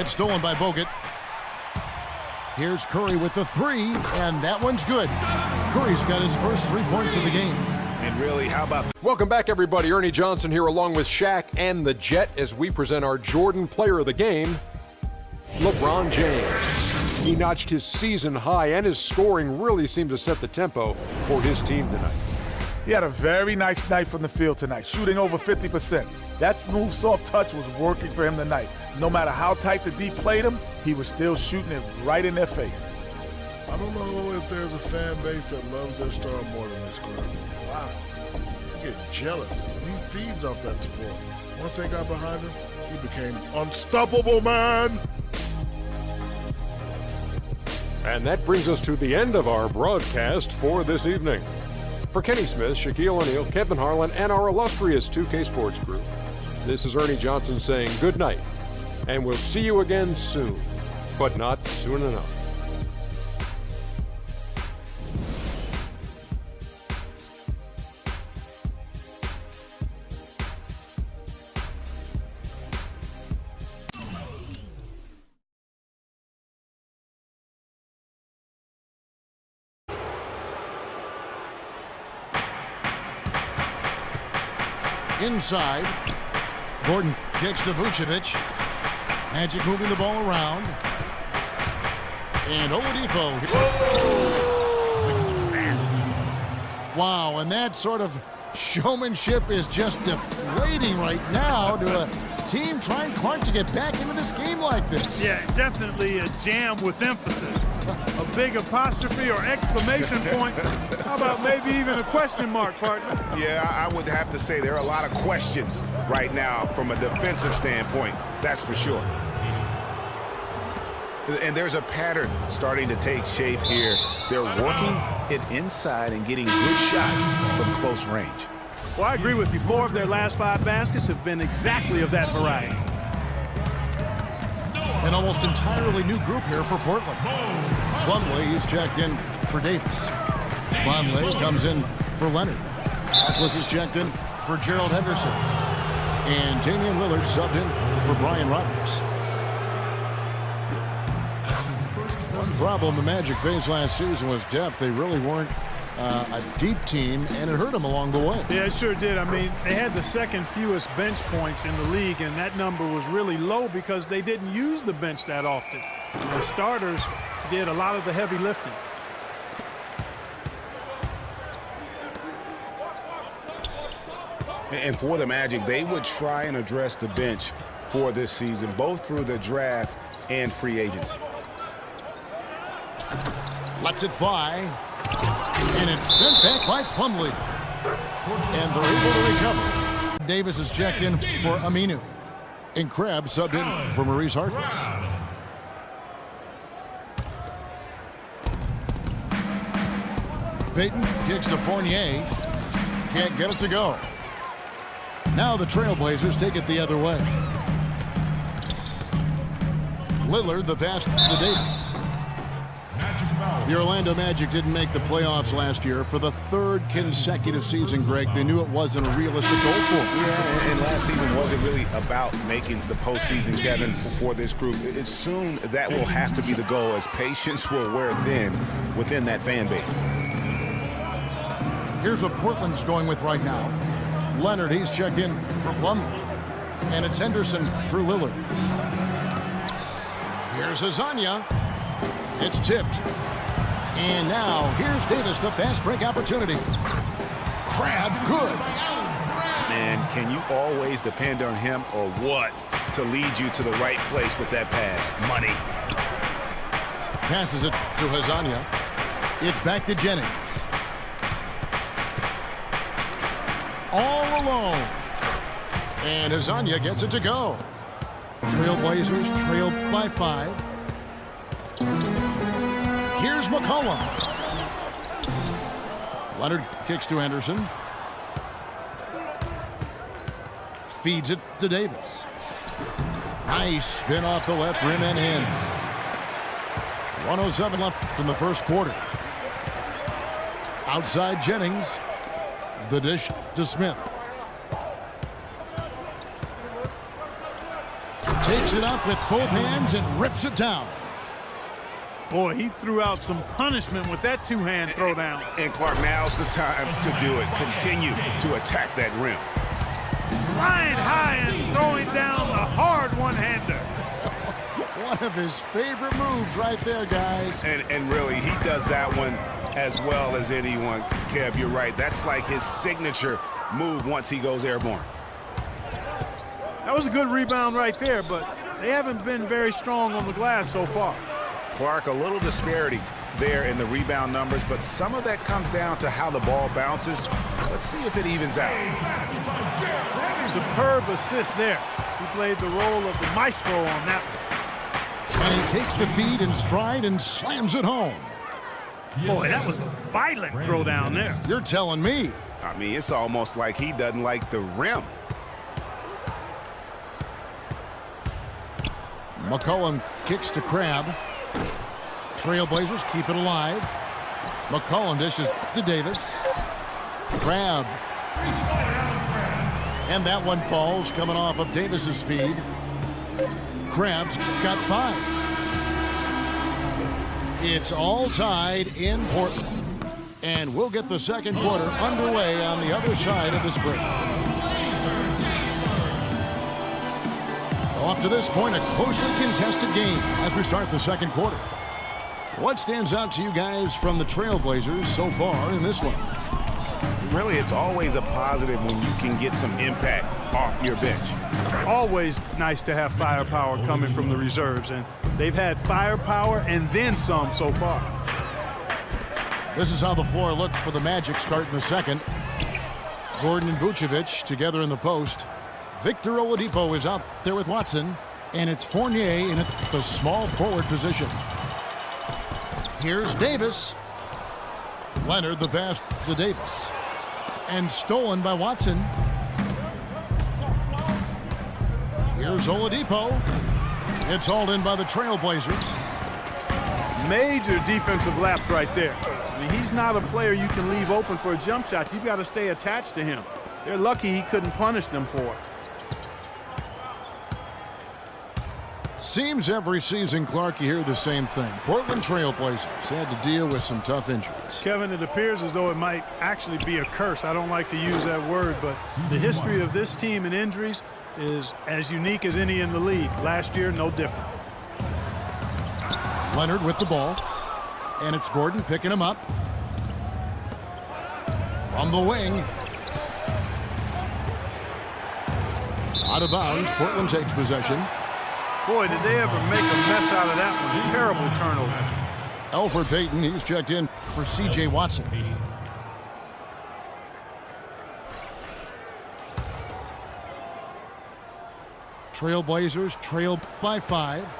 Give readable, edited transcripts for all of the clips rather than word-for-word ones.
It's stolen by Bogut. Here's Curry with the three, and that one's good. Curry's got his first 3 points of the game. And really, how about... Welcome back, everybody. Ernie Johnson here along with Shaq and the Jet as we present our Jordan Player of the Game, LeBron James. He notched his season high, and his scoring really seemed to set the tempo for his team tonight. He had a very nice night from the field tonight, shooting over 50%. That smooth, soft touch was working for him tonight. No matter how tight the D played him, he was still shooting it right in their face. I don't know if there's a fan base that loves their star more than this crowd. Wow. You get jealous. He feeds off that support. Once they got behind him, he became unstoppable, man. And that brings us to the end of our broadcast for this evening. For Kenny Smith, Shaquille O'Neal, Kevin Harlan, and our illustrious 2K Sports Group, this is Ernie Johnson saying good night, and we'll see you again soon, but not soon enough. Inside, Gordon kicks to Vucevic. Magic moving the ball around. And Oladipo. Wow, and that sort of showmanship is just deflating right now to a team trying Clark to get back into this game like this. Yeah, definitely a jam with emphasis. A big apostrophe or exclamation point. How about maybe even a question mark, partner? Yeah, I would have to say there are a lot of questions right now from a defensive standpoint, that's for sure. And there's a pattern starting to take shape here. They're working it inside and getting good shots from close range. Well, I agree with you. 4 of their last 5 baskets have been exactly of that variety. An almost entirely new group here for Portland. Plumlee is checked in for Davis. Plumlee comes in for Leonard. Atlas is checked in for Gerald Henderson. And Damian Lillard subbed in for Brian Roberts. One problem the Magic faced last season was depth. They really weren't a deep team, and it hurt them along the way. Yeah, it sure did. I mean, they had the second fewest bench points in the league, and that number was really low because they didn't use the bench that often. The starters did a lot of the heavy lifting. And for the Magic, they would try and address the bench for this season, both through the draft and free agency. Lets it fly. And it's sent back by Plumlee. And they're able to recover. Davis is checked in for Aminu. And Krabs subbed in for Maurice Harkless. Payton kicks to Fournier. Can't get it to go. Now the Trailblazers take it the other way. Lillard, the pass to Davis. The Orlando Magic didn't make the playoffs last year for the 3rd consecutive season, Greg. They knew it wasn't a realistic goal for them. Yeah, and last season wasn't really about making the postseason, Kevin, for this group. It's soon that will have to be the goal, as patience will wear thin within that fan base. Here's what Portland's going with right now. Leonard, he's checked in for Plumlee. And it's Henderson for Lillard. Here's Azania. It's tipped. And now here's Davis, the fast break opportunity. Crab, good. Man, can you always depend on him or what to lead you to the right place with that pass? Money. Passes it to Azania. It's back to Jennings. All alone. And Azania gets it to go. Trailblazers trailed by 5. Here's McCollum. Leonard kicks to Henderson. Feeds it to Davis. Nice spin off the left rim and in. 1:07 left in the first quarter. Outside Jennings. The dish to Smith. Takes Picks it up with both hands and rips it down. Boy, he threw out some punishment with that two-hand throwdown. And Clark, now's the time to do it. Continue to attack that rim. Flying high and throwing down the hard one-hander. One of his favorite moves right there, guys. And really, he does that one as well as anyone. Kev, you're right. That's like his signature move once he goes airborne. That was a good rebound right there, but they haven't been very strong on the glass so far. Clark, a little disparity there in the rebound numbers, but some of that comes down to how the ball bounces. Let's see if it evens out. Superb assist there. He played the role of the maestro on that one. And he takes the feed in stride and slams it home. Boy, that was a violent throw down there. You're telling me. I mean, it's almost like he doesn't like the rim. McCollum kicks to Crabbe. Trailblazers keep it alive. McCollum dishes to Davis. Crabbe. And that one falls coming off of Davis's feed. Crabbe's got 5. It's all tied in Portland. And we'll get the second quarter underway on the other side of this break. Up to this point, a closely contested game as we start the second quarter. What stands out to you guys from the Trailblazers so far in this one? Really, it's always a positive when you can get some impact off your bench. Always nice to have firepower coming from the reserves, and they've had firepower and then some so far. This is how the floor looks for the Magic starting the second. Gordon and Vucevic together in the post. Victor Oladipo is out there with Watson, and it's Fournier in the small forward position. Here's Davis. Leonard the pass to Davis. And stolen by Watson. Here's Oladipo. It's hauled in by the Trailblazers. Major defensive lapse right there. I mean, he's not a player you can leave open for a jump shot. You've got to stay attached to him. They're lucky he couldn't punish them for it. Seems every season, Clark, you hear the same thing. Portland Trailblazers had to deal with some tough injuries. Kevin, it appears as though it might actually be a curse. I don't like to use that word, but the history of this team and injuries is as unique as any in the league. Last year, no different. Leonard with the ball, and it's Gordon picking him up. From the wing. Out of bounds, Portland takes possession. Boy, did they ever make a mess out of that one. Terrible turnover. Elfrid Payton, he's checked in for C.J. Watson. Trailblazers trail by 5.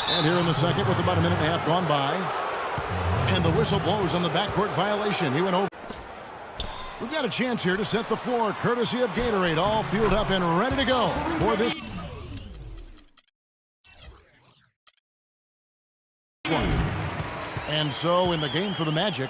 And here in the second with about a minute and a half gone by. And the whistle blows on the backcourt violation. He went over. We've got a chance here to set the floor, courtesy of Gatorade, all fueled up and ready to go for this one. And so in the game for the Magic,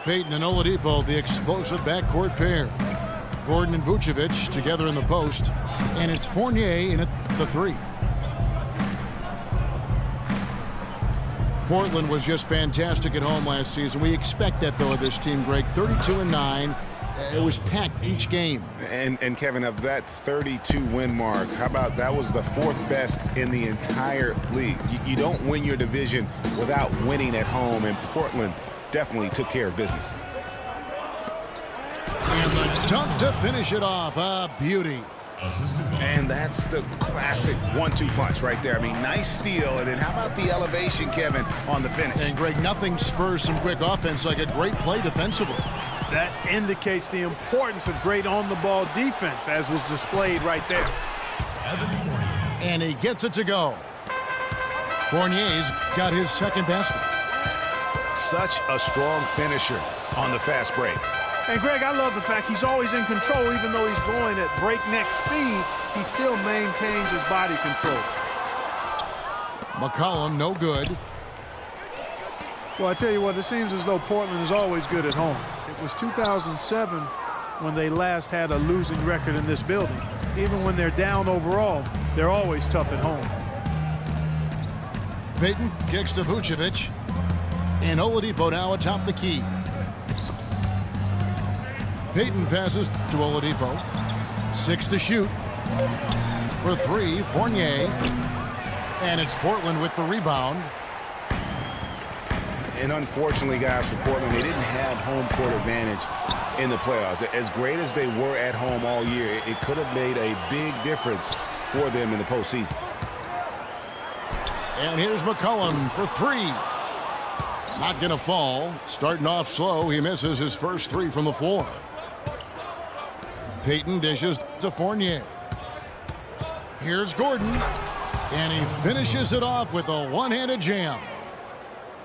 Payton and Oladipo, the explosive backcourt pair. Gordon and Vucevic together in the post, and it's Fournier in at the 3. Portland was just fantastic at home last season. We expect that, though, of this team, Greg. 32-9. It was packed each game. And Kevin, of that 32 win mark, how about that was the 4th best in the entire league? You don't win your division without winning at home, and Portland definitely took care of business. And the dunk to finish it off. A beauty. And that's the classic 1-2 punch right there. I mean, nice steal, and then how about the elevation, Kevin, on the finish? And, Greg, nothing spurs some quick offense like a great play defensively. That indicates the importance of great on-the-ball defense, as was displayed right there. And he gets it to go. Fournier's got his second basket. Such a strong finisher on the fast break. And, Greg, I love the fact he's always in control. Even though he's going at breakneck speed, he still maintains his body control. McCollum, no good. Well, I tell you what, it seems as though Portland is always good at home. It was 2007 when they last had a losing record in this building. Even when they're down overall, they're always tough at home. Payton kicks to Vucevic. And Oladipo now atop the key. Payton passes to Oladipo. 6 to shoot. For 3, Fournier. And it's Portland with the rebound. And unfortunately, guys, for Portland, they didn't have home court advantage in the playoffs. As great as they were at home all year, it could have made a big difference for them in the postseason. And here's McCollum for 3. Not going to fall. Starting off slow, he misses his first 3 from the floor. Payton dishes to Fournier. Here's Gordon. And he finishes it off with a one-handed jam.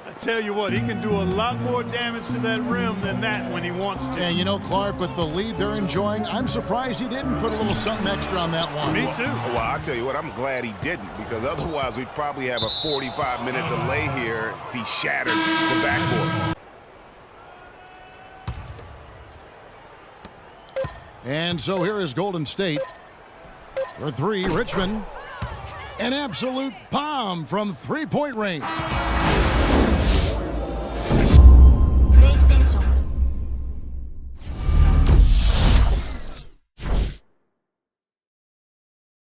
I tell you what, he can do a lot more damage to that rim than that when he wants to. And you know, Clark, with the lead they're enjoying, I'm surprised he didn't put a little something extra on that one. Me too. Well, I'll tell you what, I'm glad he didn't, because otherwise we'd probably have a 45-minute delay here if he shattered the backboard. And so here is Golden State. For 3, Richmond. An absolute bomb from three-point range.